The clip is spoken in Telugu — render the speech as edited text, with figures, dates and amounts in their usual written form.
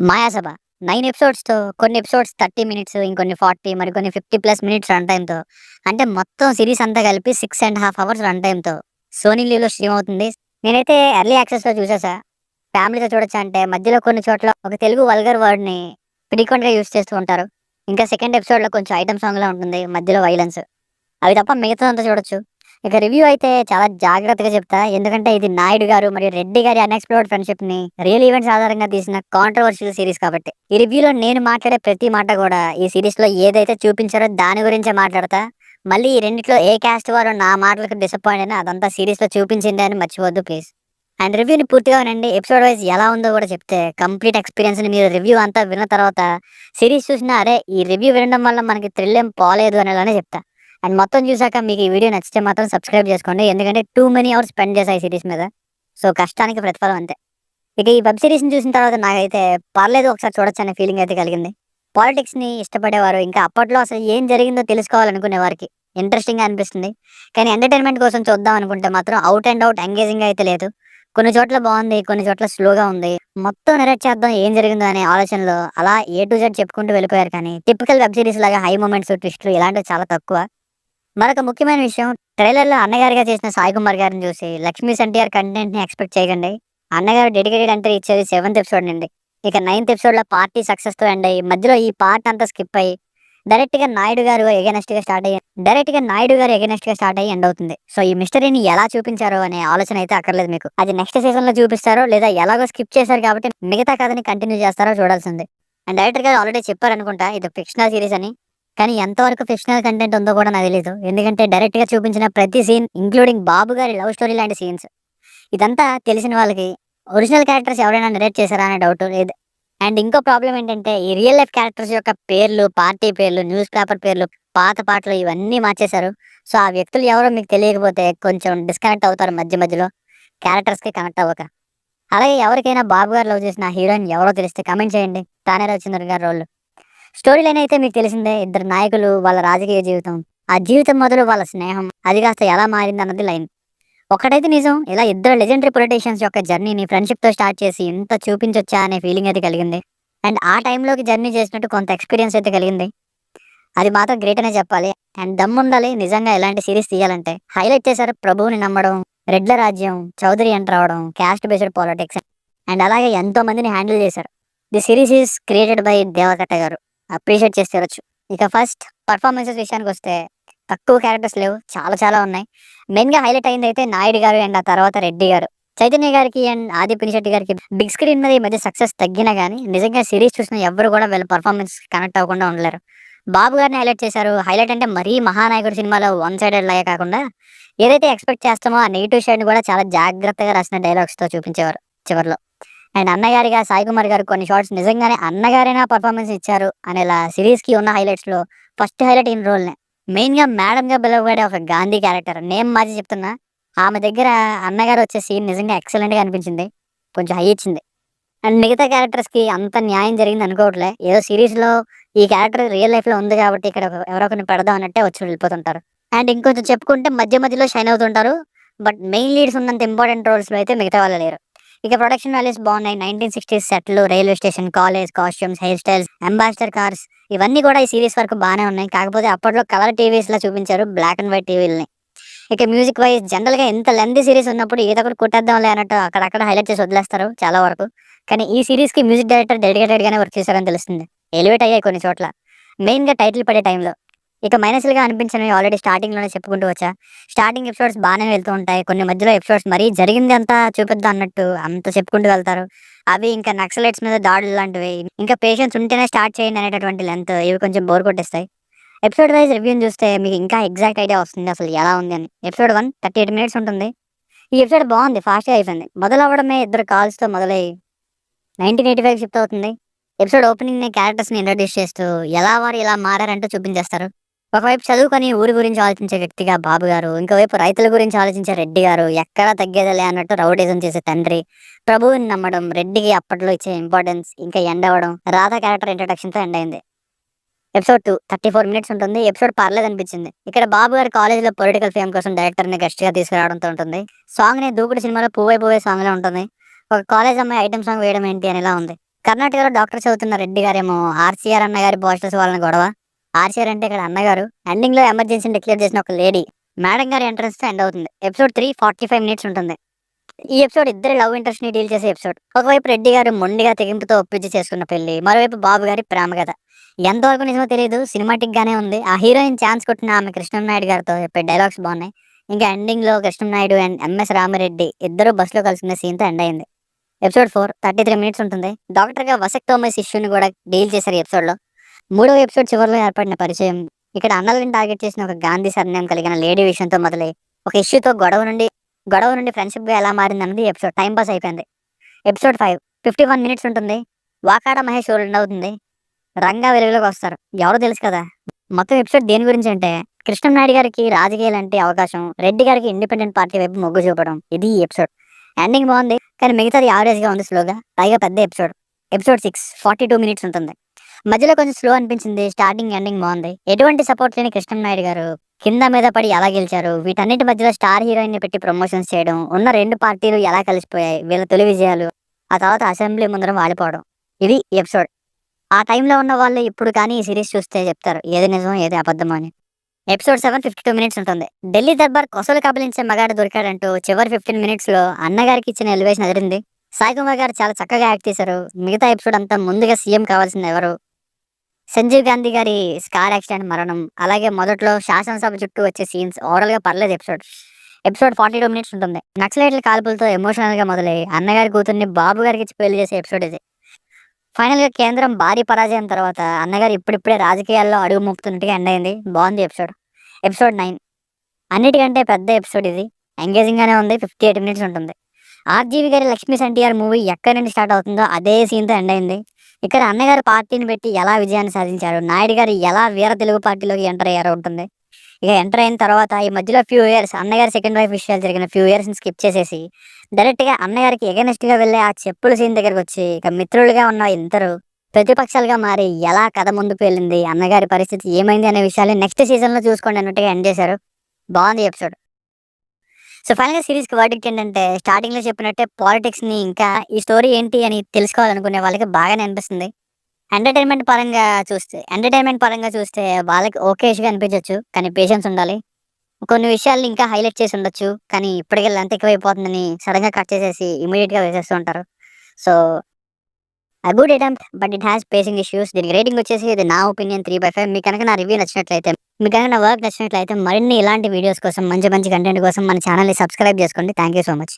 'మాయాసభ' 9 ఎపిసోడ్స్‌తో కొన్ని ఎపిసోడ్స్ 30 మినిట్స్, ఇంకొన్ని 40 మరికొన్ని 50+ మినిట్స్ రన్ టైమ్‌తో అంటే మొత్తం సీరీస్ అంతా కలిపి 6½ అవర్స్ రన్ టైమ్‌తో సోనీ లీవ్‌లో స్ట్రీమ్ అవుతుంది. నేనైతే ఎర్లీ యాక్సెస్‌లో చూసేసా. ఫ్యామిలీతో చూడొచ్చా అంటే మధ్యలో కొన్ని చోట్ల ఒక తెలుగు వల్గర్ వర్డ్‌ని ఫ్రీక్వెంట్‌గా యూజ్ చేస్తూ ఉంటారు. ఇంకా సెకండ్ ఎపిసోడ్‌లో కొంచెం ఐటెమ్ సాంగ్‌లా ఉంటుంది. మధ్యలో వైలెన్స్. అవి తప్ప మిగతాదంతా చూడొచ్చు. ఇక రివ్యూ అయితే చాలా జాగ్రత్తగా చెప్తా. ఎందుకంటే ఇది నాయుడు గారు మరియు రెడ్డి గారి అన్‌ఎక్స్‌ప్లోర్డ్ ఫ్రెండ్‌షిప్‌ని రియల్ ఈవెంట్స్ ఆధారంగా తీసిన కాంట్రోవర్షియల్ సీరీస్ కాబట్టి. ఈ రివ్యూలో నేను మాట్లాడే ప్రతి మాట కూడా ఈ సీరీస్‌లో ఏదైతే చూపించారో దాని గురించే మాట్లాడతా. మళ్ళీ ఈ రెండిట్లో ఏ కాస్ట్ వారు నా మాటలకు డిసప్పాయింట్ అయినా అదంతా సీరీస్‌లో చూపించిందే అని మర్చిపోవద్దు ప్లీజ్. అండ్ రివ్యూని పూర్తిగా వినండి. ఎపిసోడ్ వైస్ ఎలా ఉందో కూడా చెప్తే కంప్లీట్ ఎక్స్‌పీరియన్స్‌ని మీరు రివ్యూ అంతా విన్న తర్వాత సీరీస్ చూసినా అరే! ఈ రివ్యూ వినడం వల్ల మనకి థ్రిల్ ఏం పోలేదు అనేలానే చెప్తా. అండ్ మొత్తం చూసాక మీకు ఈ వీడియో నచ్చితే మాత్రం సబ్స్క్రైబ్ చేసుకోండి. ఎందుకంటే టూ మెనీ అవర్స్ స్పెండ్ చేశా ఈ సీరీస్ మీద. సో, కష్టానికి ప్రతిఫలం అంతే. ఇక ఈ వెబ్ సీరీస్‌ని చూసిన తర్వాత నాకైతే పర్లేదు ఒకసారి చూడొచ్చనే ఫీలింగ్ అయితే కలిగింది. పాలిటిక్స్‌ని ఇష్టపడేవారు, ఇంకా అప్పట్లో అసలు ఏం జరిగిందో తెలుసుకోవాలనుకునే వారికి ఇంట్రెస్టింగ్‌గా అనిపిస్తుంది. కానీ ఎంటర్‌టైన్‌మెంట్ కోసం చూద్దాం అనుకుంటే మాత్రం ఔట్ అండ్ ఔట్ ఎంగేజింగ్‌గా అయితే లేదు. కొన్ని చోట్ల బావుంది, కొన్ని చోట్ల స్లోగా ఉంది. మొత్తం నరేట్ చేద్దాం ఏం జరిగిందో అనే ఆలోచనలో అలా ఏ టు జెడ్ చెప్పుకుంటూ వెళ్ళిపోయారు కానీ టిపికల్ వెబ్ సీరీస్ లాగా హై మొమెంట్స్, ట్విస్ట్‌లు ఇలాంటివి చాలా తక్కువ. మరొక ముఖ్యమైన విషయం, ట్రైలర్‌లో అన్నగారిగా చేసిన సాయి కుమార్ గారిని చూసి 'లక్ష్మీస్ ఎన్టీఆర్' కంటెంట్‌ని ఎక్స్‌పెక్ట్ చేయకండి. అన్నగారు డెడికేటెడ్ ఎంట్రీ ఇచ్చేది సెవెంత్ ఎపిసోడ్ నుండి. ఇక నైన్త్ ఎపిసోడ్‌లో పార్టీ సక్సెస్‌తో ఎండ్ అయ్యి, మధ్యలో ఈ పార్ట్ అంతా స్కిప్ అయ్యి, డైరెక్ట్‌గా నాయుడు గారు ఎగనెస్ట్‌గా ఎండ్ అవుతుంది. సో, ఈ మిస్టరీని ఎలా చూపించారో అనే ఆలోచన అయితే అక్కర్లేదు మీకు. అది నెక్స్ట్ సీజన్‌లో చూపిస్తారో, లేదా ఎలాగో స్కిప్ చేశారు కాబట్టి మిగతా కథని కంటిన్యూ చేస్తారో చూడాల్సిందే. అండ్ డైరెక్టర్ గారు ఆల్రెడీ చెప్పారనుకుంటా ఇది ఫిక్షనల్ సీరీస్ అని. కానీ ఎంతవరకు ఫిక్షనల్ కంటెంట్ ఉందో కూడా నాకు తెలీదు. ఎందుకంటే డైరెక్ట్‌గా చూపించిన ప్రతి సీన్ ఇంక్లూడింగ్ బాబు గారి లవ్ స్టోరీ లాంటి సీన్స్. ఇదంతా తెలిసిన వాళ్ళకి ఒరిజినల్ క్యారెక్టర్స్ ఎవరైనా నరేట్ చేశారా అనే డౌట్ లేదు. అండ్ ఇంకో ప్రాబ్లమ్ ఏంటంటే ఈ రియల్ లైఫ్ క్యారెక్టర్స్ యొక్క పేర్లు, పార్టీ పేర్లు, న్యూస్ పేపర్ పేర్లు, పాత పాటలు ఇవన్నీ మార్చేశారు. సో, ఆ వ్యక్తులు ఎవరో మీకు తెలియకపోతే కొంచెం డిస్కనెక్ట్ అవుతారు మధ్య మధ్యలో క్యారెక్టర్స్‌కి కనెక్ట్ అవ్వక. అలాగే ఎవరికైనా బాబు గారు లవ్ చేసిన హీరోయిన్ ఎవరో తెలిస్తే కామెంట్ చేయండి. తానేరా వచ్చిందర్ గారి రోల్. స్టోరీ లైన్ అయితే మీకు తెలిసిందే. ఇద్దరు నాయకులు, వాళ్ళ రాజకీయ జీవితం. ఆ జీవితం మొదలు వాళ్ళ స్నేహం. అది కాస్త ఎలా మారిందన్నది లైన్. ఒకటైతే నిజం. ఇలా ఇద్దరు లెజెండరీ పొలిటీషియన్స్ యొక్క జర్నీని ఫ్రెండ్‌షిప్‌తో స్టార్ట్ చేసి ఇంత చూపించొచ్చా అనే ఫీలింగ్ అయితే కలిగింది. అండ్ ఆ టైంలోకి జర్నీ చేసినట్టు కొంత ఎక్స్‌పీరియన్స్ అయితే కలిగింది. అది మాత్రం గ్రేట్ అనే చెప్పాలి. అండ్ దమ్ముండాలి నిజంగా ఇలాంటి సీరీస్ తీయాలంటే. హైలైట్ చేశారు 'ప్రభువుని నమ్మడం', 'రెడ్ల రాజ్యం', 'చౌదరి ఎంటర్ అవ్వడం', 'క్యాస్ట్ బేస్డ్ పాలిటిక్స్' అండ్ అలాగే ఎంతో మందిని హ్యాండిల్ చేశారు. The series is created by Deva Katta గారు. అప్రిషియేట్ చేసి తీరొచ్చు. ఇక ఫస్ట్ పెర్ఫార్మన్సెస్ విషయానికొస్తే తక్కువ క్యారెక్టర్స్ లేవు. చాలా చాలా ఉన్నాయి. మెయిన్‌గా హైలైట్ అయిందైతే నాయుడు గారు అండ్ ఆ తర్వాత రెడ్డి గారు. చైతన్య గారికి అండ్ ఆది పినిశెట్టి గారికి బిగ్ స్క్రీన్ మీద ఈ మధ్య సక్సెస్ తగ్గినా గానీ నిజంగా సీరీస్ చూసిన ఎవ్వరు కూడా వీళ్ళ పెర్ఫార్మన్స్ కనెక్ట్ అవ్వకుండా ఉండలేరు. బాబు గారిని హైలైట్ చేశారు. హైలైట్ అంటే మరీ 'మహానాయకుడు' సినిమాలో వన్ సైడెడ్ లాగా కాకుండా ఏదైతే ఎక్స్‌పెక్ట్ చేస్తామో ఆ నెగెటివ్ షేడ్‌ని కూడా చాలా జాగ్రత్తగా రాసిన డైలాగ్స్‌తో చూపించేవారు చివర్లో. అండ్ అన్నగారిగా సాయి కుమార్ గారు కొన్ని షాట్స్ నిజంగానే అన్నగారైనా పెర్ఫార్మన్స్ ఇచ్చారు అనేలా సిరీస్‌కి ఉన్న హైలైట్స్‌లో ఫస్ట్ హైలైట్ ఈయన రోల్‌నే. మెయిన్‌గా మేడమ్‌గా పిలువబడే ఒక గాంధీ క్యారెక్టర్ నేమ్ మార్చి చెప్తున్నా. ఆమె దగ్గర అన్నగారు వచ్చే సీన్ నిజంగా ఎక్సలెంట్‌గా అనిపించింది. కొంచెం హై ఇచ్చింది. అండ్ మిగతా క్యారెక్టర్స్‌కి అంత న్యాయం జరిగింది అనుకోవట్లే. ఏదో సీరీస్‌లో ఈ క్యారెక్టర్ రియల్ లైఫ్‌లో ఉంది కాబట్టి ఇక్కడ ఎవరో ఒకరిని పెడదాం అన్నట్టే వచ్చి వెళ్ళిపోతుంటారు. అండ్ ఇంకొంచెం చెప్పుకుంటే మధ్య మధ్యలో షైన్ అవుతుంటారు. బట్ మెయిన్ లీడ్స్ ఉన్నంత ఇంపార్టెంట్ రోల్స్‌లో అయితే మిగతా వాళ్ళు లేరు. ఇక ప్రొడక్షన్ వాల్యూస్ బాగున్నాయి. 1960స్ సెట్లు, railway station, college, costumes, hair styles, ambassador cars ఇవన్నీ కూడా ఈ సీరీస్ వరకు బానే ఉన్నాయి. కాకపోతే అప్పట్లో కలర్ టీవీస్‌లో చూపించారు బ్లాక్ అండ్ వైట్ టీవీలని. ఇక మ్యూజిక్ వైస్ జనరల్‌గా ఇంత లెంగ్తీ సీరీస్ ఉన్నప్పుడు ఏదో ఒకటి కొట్టేద్దాంలే అన్నట్టు అక్కడక్కడ హైలైట్ చేసి వదిలేస్తారు చాలా వరకు. కానీ ఈ సీరీస్‌కి మ్యూజిక్ డైరెక్టర్ డెడికేటెడ్‌గానే వర్క్ చేశారని తెలుస్తుంది. ఎలివేట్ అయ్యాయి కొన్ని చోట్ల. మెయిన్‌గా టైటిల్ పడే టైంలో. ఇక మైనస్‌లుగా అనిపించినవి ఆల్రెడీ స్టార్టింగ్‌లోనే చెప్పుకుంటూ వచ్చా. స్టార్టింగ్ ఎపిసోడ్స్ బానే వెళ్తూ ఉంటాయి. కొన్ని మధ్యలో ఎపిసోడ్స్ మరీ జరిగిందంతా చూపిద్దాం అన్నట్టు అంత చెప్పుకుంటూ వెళ్తారు. అవి ఇంకా నక్సలైట్స్ మీద దాడులు లాంటివి. ఇంకా పేషెన్స్ ఉంటేనే స్టార్ట్ చేయండి అనేటటువంటి లెంత్ ఇవి కొంచెం బోర్ కొట్టేస్తాయి. ఎపిసోడ్ వైస్ రివ్యూని చూస్తే మీకు ఇంకా ఎగ్జాక్ట్ ఐడియా వస్తుంది అసలు ఎలా ఉంది అని. ఎపిసోడ్ 1 38 మినిట్స్ ఉంటుంది. ఈ ఎపిసోడ్ బాగుంది. ఫాస్ట్‌గా అయిపోయింది. మొదలవ్వడమే ఇద్దరు కాల్స్‌తో మొదలై 1985 షిఫ్ట్ అవుతుంది. ఎపిసోడ్ ఓపెనింగ్‌నే క్యారెక్టర్స్‌ని ఇంట్రొడ్యూస్ చేస్తూ ఎలా వారు ఇలా మారారంటూ చూపించేస్తారు. ఒకవైపు చదువుకొని ఊరి గురించి ఆలోచించే వ్యక్తిగా బాబు గారు, ఇంకోవైపు రైతుల గురించి ఆలోచించే రెడ్డి గారు, ఎక్కడా తగ్గేదేలే అన్నట్టు రౌడీజం చేసే తండ్రి, ప్రభువుని నమ్మడం, రెడ్డికి అప్పట్లో ఇచ్చే ఇంపార్టెన్స్, ఇంకా ఎండ్ అవ్వడం, రాధ క్యారెక్టర్ ఇంట్రడక్షన్‌తో ఎండ్ అయింది. ఎపిసోడ్ 2 34 మినిట్స్ ఉంటుంది. ఎపిసోడ్ పర్లేదనిపించింది. ఇక్కడ బాబు గారు కాలేజ్‌లో పొలిటికల్ ఫేమ్ కోసం డైరెక్టర్‌ని గెస్ట్‌గా తీసుకురావడంతో ఉంటుంది. సాంగ్‌ని 'దూకుడు' సినిమాలో 'పువ్వై పువ్వై' సాంగ్‌లా ఉంటుంది. ఒక కాలేజ్ అమ్మాయి ఐటెమ్ సాంగ్ వేయడం ఏంటి అనేలా ఉంది. కర్ణాటకలో డాక్టర్స్ అవుతున్న రెడ్డి గారేమో ఆర్సీఆర్ అన్నగారి పోస్టర్స్ వాళ్ళని గొడవ. ఆర్సీఆర్ అంటే ఇక్కడ అన్నగారు. ఎండింగ్‌లో ఎమర్జెన్సీని డిక్లేర్ చేసిన ఒక లేడీ. మేడం గారి ఎంట్రన్స్‌తో ఎండ్ అవుతుంది. ఎపిసోడ్ 3 45 మినిట్స్ ఉంటుంది. ఈ ఎపిసోడ్ ఇద్దరి లవ్ ఇంట్రెస్ట్‌ని డీల్ చేసే ఎపిసోడ్. ఒకవైపు రెడ్డి గారు మొండిగా తెగింపుతో ఒప్పించి చేసుకున్న పెళ్లి. మరోవైపు బాబు గారి ప్రేమ కథ. ఎంతవరకు నిజమో తెలీదు. సినిమాటిక్ గానే ఉంది. ఆ హీరోయిన్ ఛాన్స్ కొట్టిన ఆమె కృష్ణంనాయుడు గారితో చెప్పే డైలాగ్స్ బాగున్నాయి. ఇంకా ఎండింగ్‌లో కృష్ణంనాయుడు అండ్ ఎంఎస్ రామిరెడ్డి ఇద్దరు బస్సులో కలిసిన సీన్‌తో ఎండ్ అయింది. ఎపిసోడ్ 4 33 మినిట్స్ ఉంటుంది. డాక్టర్‌గా వసెక్టోమీస్ ఇష్యూని కూడా డీల్ చేశారు ఈ ఎపిసోడ్‌లో. మూడవ ఎపిసోడ్ చివరిలో ఏర్పడిన పరిచయం. ఇక్కడ అన్నలను టార్గెట్ చేసిన ఒక గాంధీ సర్నేమ్ కలిగిన లేడీ విషయంతో మొదలై ఒక ఇష్యూతో గొడవ నుండి ఫ్రెండ్‌షిప్‌గా ఎలా మారిందన్నది ఎపిసోడ్ టైం పాస్ అయిపోయింది. ఎపిసోడ్ 5 51 మినిట్స్ ఉంటుంది. వాకాడ మహేష్ ఎండ్ అవుతుంది. రంగా వెలుగులోకి వస్తారు. ఎవరో తెలుసు కదా! మొత్తం ఎపిసోడ్ దేని గురించి అంటే కృష్ణంనాయుడు గారికి రాజకీయాలంటే అవకాశం, రెడ్డి గారికి ఇండిపెండెంట్ పార్టీ వైపు మొగ్గు చూపడం. ఇది ఈ ఎపిసోడ్. ఎండింగ్ బాగుంది. కానీ మిగతాది యావరేజ్‌గా ఉంది స్లోగా. పైగా పెద్ద ఎపిసోడ్. ఎపిసోడ్ 6 42 మినిట్స్ ఉంటుంది. మధ్యలో కొంచెం స్లో అనిపించింది. స్టార్టింగ్, ఎండింగ్ బాగుంది. ఎటువంటి సపోర్ట్ లేని కృష్ణంనాయుడు గారు కింద మీద పడి ఎలా గెలిచారు, వీటన్నిటి మధ్యలో స్టార్ హీరోయిన్‌ని పెట్టి ప్రమోషన్స్ చేయడం, ఉన్న 2 పార్టీలు ఎలా కలిసిపోయాయి, వీళ్ళ తొలి విజయాలు, ఆ తర్వాత అసెంబ్లీ ముందర వాడిపోవడం. ఇది ఈ ఎపిసోడ్. ఆ టైంలో ఉన్న వాళ్ళు ఇప్పుడు కానీ ఈ సిరీస్ చూస్తే చెప్తారు ఏది నిజం, ఏది అబద్ధమో అని. ఎపిసోడ్ 7 52 మినిట్స్ ఉంటుంది. ఢిల్లీ దర్బార్ కొసలు కబలించే మగాడు దొరికాడంటూ చివరి 15 మినిట్స్‌లో అన్నగారికి ఇచ్చిన ఎలివేషన్ అదిరింది. సాయి కుమార్ గారు చాలా చక్కగా యాక్ట్ చేశారు. మిగతా ఎపిసోడ్ అంతా ముందుగా సీఎం కావాల్సింది ఎవరు? సంజీవ్ గాంధీ గారి కార్ యాక్సిడెంట్ మరణం, అలాగే మొదట్లో శాసనసభ చుట్టూ వచ్చే సీన్స్ ఓవరాల్‌గా పర్లేదు ఎపిసోడ్. ఎపిసోడ్ 42 మినిట్స్ ఉంటుంది. నక్సలైట్ల కాల్పులతో ఎమోషనల్‌గా మొదలై అన్నగారి కూతుర్ని బాబు గారికి ఇచ్చి పెళ్లి చేసే ఎపిసోడ్ ఇది. ఫైనల్‌గా కేంద్రం భారీ పరాజయం తర్వాత అన్నగారు ఇప్పుడిప్పుడే రాజకీయాల్లో అడుగు మోపుతున్నట్టుగా ఎండ్ అయింది. బాగుంది ఎపిసోడ్. ఎపిసోడ్ 9 అన్నిటికంటే పెద్ద ఎపిసోడ్ ఇది. ఎంగేజింగ్ గానే ఉంది. 58 మినిట్స్ ఉంటుంది. ఆర్జీవి గారి 'లక్ష్మీ ఎన్టీఆర్' మూవీ ఎక్కడి నుండి స్టార్ట్ అవుతుందో అదే సీన్‌తో ఎండ్ అయింది. ఇక్కడ అన్నగారు పార్టీని పెట్టి ఎలా విజయాన్ని సాధించారు, నాయుడు గారు ఎలా వీర తెలుగు పార్టీలోకి ఎంటర్ అయ్యారో ఉంటుంది. ఇక ఎంటర్ అయిన తర్వాత ఈ మధ్యలో ఫ్యూ ఇయర్స్ అన్నగారి సెకండ్ వైఫ్ విషయాలు జరిగిన ఫ్యూ ఇయర్స్‌ని స్కిప్ చేసేసి డైరెక్ట్‌గా అన్నగారికి ఎగనెస్ట్‌గా వెళ్ళే ఆ చెప్పుల సీన్ దగ్గరకొచ్చి ఇక మిత్రులుగా ఉన్న ఇద్దరు ప్రతిపక్షాలుగా మారి ఎలా కథ ముందుకు వెళ్ళింది, అన్నగారి పరిస్థితి ఏమైంది అనే విషయాలు నెక్స్ట్ సీజన్‌లో చూసుకోండి అన్నట్టుగా ఎండ్ చేశారు. బాగుంది ఎపిసోడ్. సో ఫైనల్‌గా సిరీస్‌కి వర్డిక్ట్ ఏంటంటే స్టార్టింగ్‌లో చెప్పినట్టే పాలిటిక్స్‌ని ఇంకా ఈ స్టోరీ ఏంటి అని తెలుసుకోవాలనుకునే వాళ్ళకి బాగానే అనిపిస్తుంది. ఎంటర్‌టైన్‌మెంట్ పరంగా చూస్తే వాళ్ళకి ఓకేష్‌గా అనిపించొచ్చు. కానీ పేషెన్స్ ఉండాలి. కొన్ని విషయాల్ని ఇంకా హైలైట్ చేసి ఉండొచ్చు. కానీ ఇప్పటికే లెంత్ ఎక్కువైపోతుందని సడెన్‌గా కట్ చేసేసి ఇమ్మీడియేట్‌గా వేసేస్తూ ఉంటారు. So, good attempt but it has facing issues. దీనికి రేటింగ్ వచ్చేసి ఇది నా ఒపీనియన్ 3/5. మీకు గనక నా రివ్యూ నచ్చినట్లయితే, మీకు గనక నా వర్క్ నచ్చినట్లయితే మరిన్ని ఇలాంటి వీడియోస్ కోసం మంచి మంచి కంటెంట్ కోసం మన ఛానల్‌ని సబ్స్క్రైబ్ చేసుకోండి. Thank you so much.